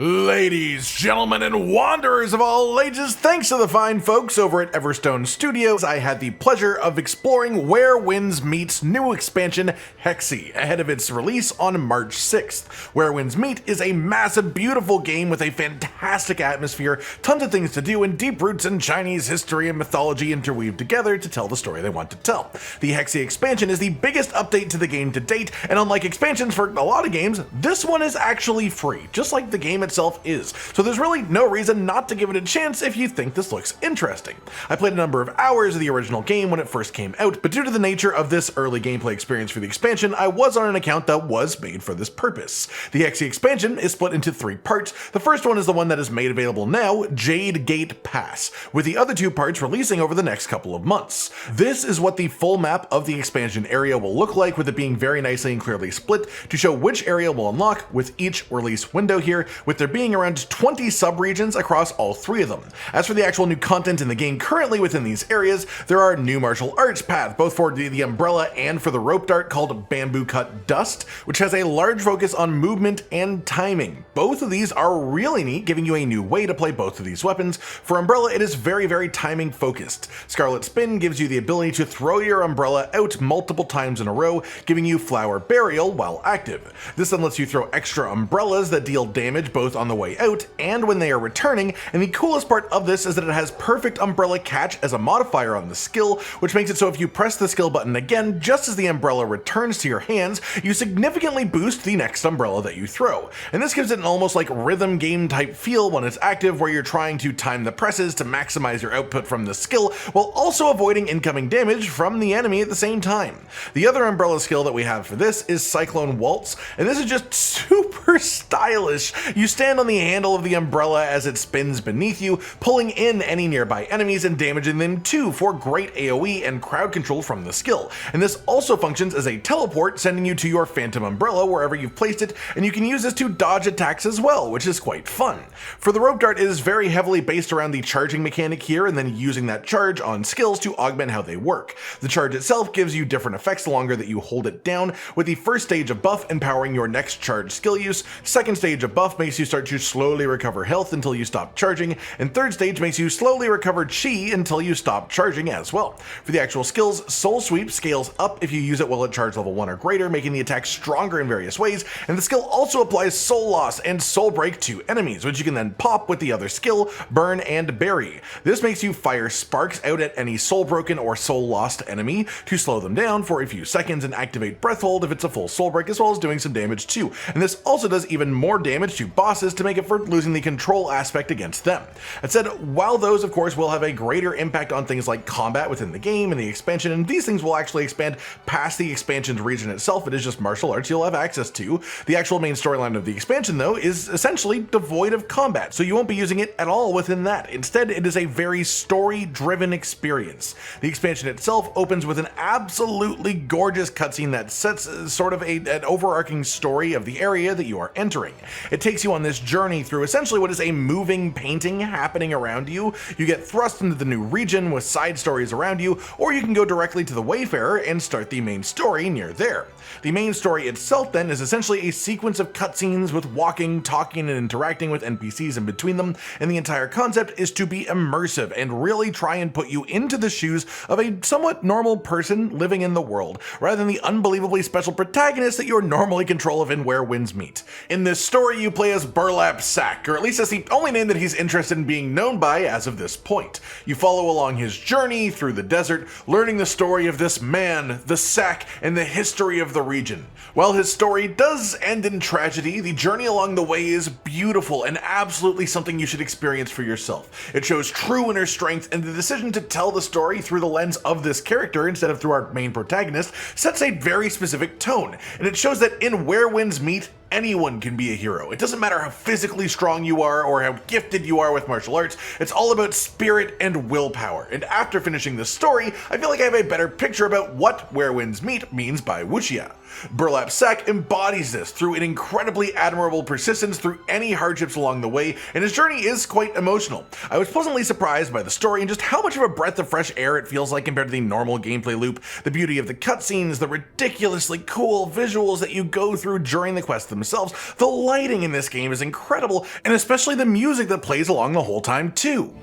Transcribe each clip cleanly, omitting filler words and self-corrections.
Ladies, gentlemen, and wanderers of all ages, thanks to the fine folks over at Everstone Studios, I had the pleasure of exploring Where Winds Meet's new expansion, HeXi, ahead of its release on March 6th. Where Winds Meet is a massive, beautiful game with a fantastic atmosphere, tons of things to do, and deep roots in Chinese history and mythology interweaved together to tell the story they want to tell. The HeXi expansion is the biggest update to the game to date, and unlike expansions for a lot of games, this one is actually free, just like the game itself is, so there's really no reason not to give it a chance if you think this looks interesting. I played a number of hours of the original game when it first came out, but due to the nature of this early gameplay experience for the expansion, I was on an account that was made for this purpose. The HeXi expansion is split into 3 parts. The first one is the one that is made available now, Jade Gate Pass, with the other 2 parts releasing over the next couple of months. This is what the full map of the expansion area will look like, with it being very nicely and clearly split to show which area will unlock with each release window here, with there being around 20 subregions across all 3 of them. As for the actual new content in the game currently within these areas, there are new martial arts paths, both for the umbrella and for the rope dart, called Bamboocut Dust, which has a large focus on movement and timing. Both of these are really neat, giving you a new way to play both of these weapons. For umbrella, it is very timing focused. Scarlet Spin gives you the ability to throw your umbrella out multiple times in a row, giving you flower burial while active. This then lets you throw extra umbrellas that deal damage both on the way out and when they are returning, and the coolest part of this is that it has perfect umbrella catch as a modifier on the skill, which makes it so if you press the skill button again just as the umbrella returns to your hands, you significantly boost the next umbrella that you throw. And this gives it an almost like rhythm game type feel when it's active, where you're trying to time the presses to maximize your output from the skill while also avoiding incoming damage from the enemy at the same time. The other umbrella skill that we have for this is Cyclone Waltz, and this is just super stylish. You stand on the handle of the umbrella as it spins beneath you, pulling in any nearby enemies and damaging them too for great AoE and crowd control from the skill. And this also functions as a teleport, sending you to your phantom umbrella wherever you've placed it, and you can use this to dodge attacks as well, which is quite fun. For the rope dart, it is very heavily based around the charging mechanic here, and then using that charge on skills to augment how they work. The charge itself gives you different effects the longer that you hold it down, with the first stage of buff empowering your next charge skill use, second stage of buff makes you start to slowly recover health until you stop charging, and third stage makes you slowly recover chi until you stop charging as well. For the actual skills, Soul Sweep scales up if you use it while at charge level 1 or greater, making the attack stronger in various ways, and the skill also applies Soul Loss and Soul Break to enemies, which you can then pop with the other skill, Burn and Bury. This makes you fire sparks out at any soul broken or soul lost enemy to slow them down for a few seconds, and activate Breath Hold if it's a full soul break, as well as doing some damage too. And this also does even more damage to bosses to make it for losing the control aspect against them. That said, while those of course will have a greater impact on things like combat within the game and the expansion, and these things will actually expand past the expansion's region itself, it is just martial arts you'll have access to. The actual main storyline of the expansion though is essentially devoid of combat, so you won't be using it at all within that. Instead, it is a very story-driven experience. The expansion itself opens with an absolutely gorgeous cutscene that sets sort of an overarching story of the area that you are entering. It takes you on this journey through essentially what is a moving painting happening around you. You get thrust into the new region with side stories around you, or you can go directly to the Wayfarer and start the main story near there. The main story itself then is essentially a sequence of cutscenes with walking, talking, and interacting with NPCs in between them, and the entire concept is to be immersive and really try and put you into the shoes of a somewhat normal person living in the world, rather than the unbelievably special protagonist that you're normally control of in Where Winds Meet. In this story, you play as Burlap Sack, or at least that's the only name that he's interested in being known by as of this point. You follow along his journey through the desert, learning the story of this man, the Sack, and the history of the region. While his story does end in tragedy, the journey along the way is beautiful and absolutely something you should experience for yourself. It shows true inner strength, and the decision to tell the story through the lens of this character instead of through our main protagonist sets a very specific tone, and it shows that in Where Winds Meet, anyone can be a hero. It doesn't matter how physically strong you are or how gifted you are with martial arts, it's all about spirit and willpower. And after finishing this story, I feel like I have a better picture about what Where Winds Meet means by wuxia. Burlap Sack embodies this through an incredibly admirable persistence through any hardships along the way, and his journey is quite emotional. I was pleasantly surprised by the story and just how much of a breath of fresh air it feels like compared to the normal gameplay loop, the beauty of the cutscenes, the ridiculously cool visuals that you go through during the quest themselves, themselves. The lighting in this game is incredible, and especially the music that plays along the whole time too.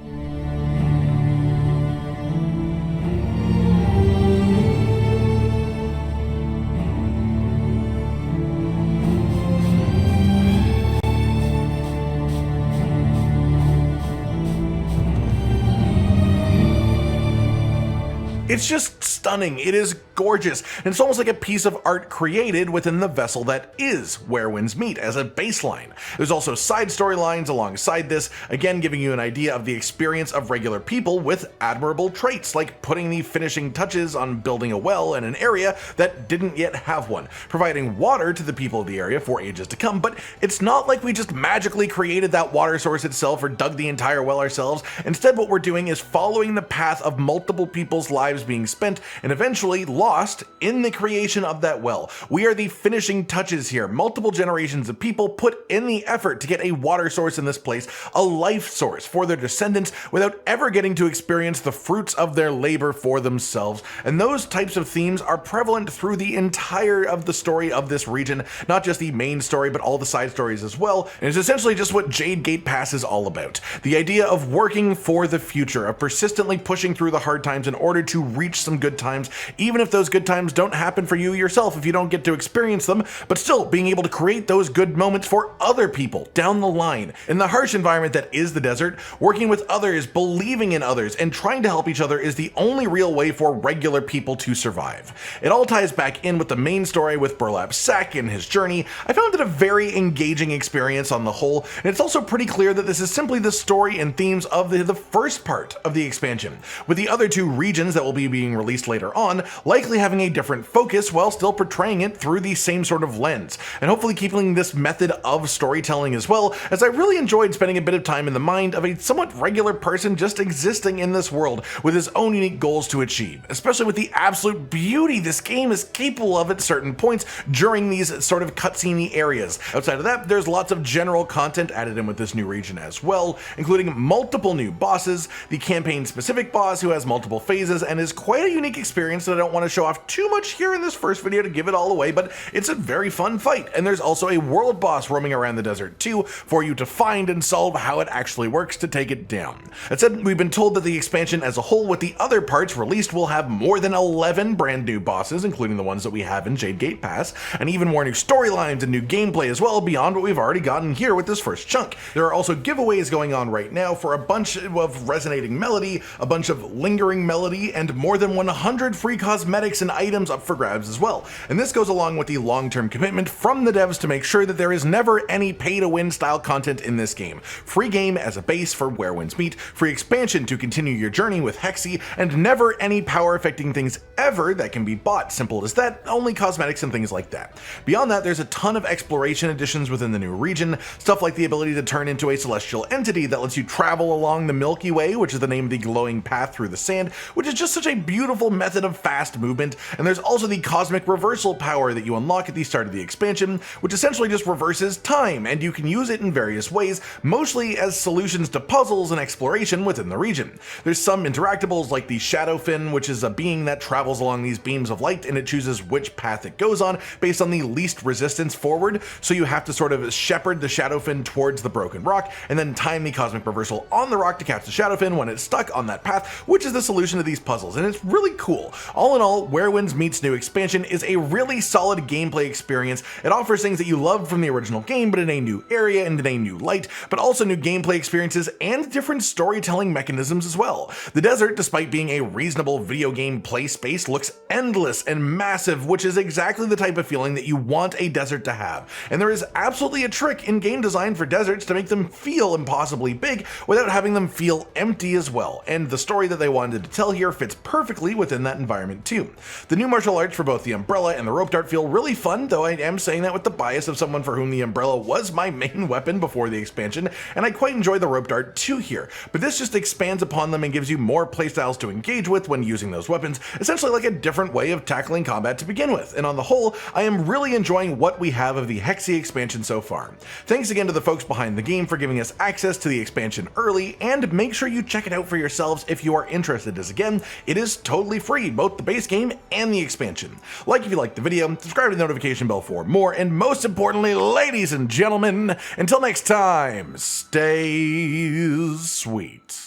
It's just stunning, it is gorgeous, and it's almost like a piece of art created within the vessel that is Where Winds Meet as a baseline. There's also side storylines alongside this, again giving you an idea of the experience of regular people with admirable traits, like putting the finishing touches on building a well in an area that didn't yet have one, providing water to the people of the area for ages to come, but it's not like we just magically created that water source itself or dug the entire well ourselves. Instead, what we're doing is following the path of multiple people's lives being spent and eventually lost in the creation of that well. We are the finishing touches here. Multiple generations of people put in the effort to get a water source in this place, a life source for their descendants, without ever getting to experience the fruits of their labor for themselves. And those types of themes are prevalent through the entire of the story of this region, not just the main story, but all the side stories as well. And it's essentially just what Jade Gate Pass is all about. The idea of working for the future, of persistently pushing through the hard times in order to reach some good times, even if those good times don't happen for you yourself if you don't get to experience them, but still being able to create those good moments for other people down the line. In the harsh environment that is the desert, working with others, believing in others, and trying to help each other is the only real way for regular people to survive. It all ties back in with the main story with Burlap Sack and his journey. I found it a very engaging experience on the whole, and it's also pretty clear that this is simply the story and themes of the first part of the expansion, with the other two regions that will be being released later on likely having a different focus while still portraying it through the same sort of lens, and hopefully keeping this method of storytelling as well, as I really enjoyed spending a bit of time in the mind of a somewhat regular person just existing in this world with his own unique goals to achieve, especially with the absolute beauty this game is capable of at certain points during these sort of cutscene areas. Outside of that, there's lots of general content added in with this new region as well, including multiple new bosses, the campaign specific boss who has multiple phases and is quite a unique experience that I don't want to show off too much here in this first video to give it all away, but it's a very fun fight. And there's also a world boss roaming around the desert too for you to find and solve how it actually works to take it down. That said, we've been told that the expansion as a whole with the other parts released will have more than 11 brand new bosses, including the ones that we have in Jade Gate Pass, and even more new storylines and new gameplay as well beyond what we've already gotten here with this first chunk. There are also giveaways going on right now for a bunch of resonating melody, a bunch of lingering melody, and more than 100 free cosmetics and items up for grabs as well. And this goes along with the long-term commitment from the devs to make sure that there is never any pay-to-win style content in this game. Free game as a base for Where Winds Meet, free expansion to continue your journey with HeXi, and never any power-affecting things ever that can be bought. Simple as that, only cosmetics and things like that. Beyond that, there's a ton of exploration additions within the new region, stuff like the ability to turn into a celestial entity that lets you travel along the Milky Way, which is the name of the glowing path through the sand, which is just such a beautiful method of fast movement. And there's also the cosmic reversal power that you unlock at the start of the expansion, which essentially just reverses time, and you can use it in various ways, mostly as solutions to puzzles and exploration within the region. There's some interactables like the Shadowfin, which is a being that travels along these beams of light and it chooses which path it goes on based on the least resistance forward, so you have to sort of shepherd the Shadowfin towards the broken rock and then time the cosmic reversal on the rock to catch the Shadowfin when it's stuck on that path, which is the solution to these puzzles, and it's really cool. All in all, Where Winds Meet's new expansion is a really solid gameplay experience. It offers things that you loved from the original game, but in a new area and in a new light, but also new gameplay experiences and different storytelling mechanisms as well. The desert, despite being a reasonable video game play space, looks endless and massive, which is exactly the type of feeling that you want a desert to have. And there is absolutely a trick in game design for deserts to make them feel impossibly big without having them feel empty as well, and the story that they wanted to tell here fits perfectly within that environment too. The new martial arts for both the umbrella and the rope dart feel really fun, though I am saying that with the bias of someone for whom the umbrella was my main weapon before the expansion, and I quite enjoy the rope dart too here, but this just expands upon them and gives you more playstyles to engage with when using those weapons, essentially like a different way of tackling combat to begin with. And on the whole, I am really enjoying what we have of the HeXi expansion so far. Thanks again to the folks behind the game for giving us access to the expansion early, and make sure you check it out for yourselves if you are interested, as again, it is totally free, both the base game game and the expansion. Like if you liked the video, subscribe to the notification bell for more, and most importantly, ladies and gentlemen, until next time, stay sweet.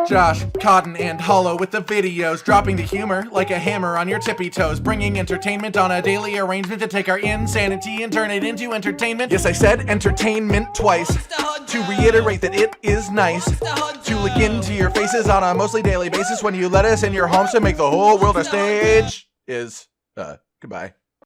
Josh, Cotton, and Hollow with the videos, dropping the humor like a hammer on your tippy toes, bringing entertainment on a daily arrangement to take our insanity and turn it into entertainment. Yes, I said entertainment twice, to reiterate that it is nice to look into your faces on a mostly daily basis when you let us in your homes to make the whole world a stage. Goodbye.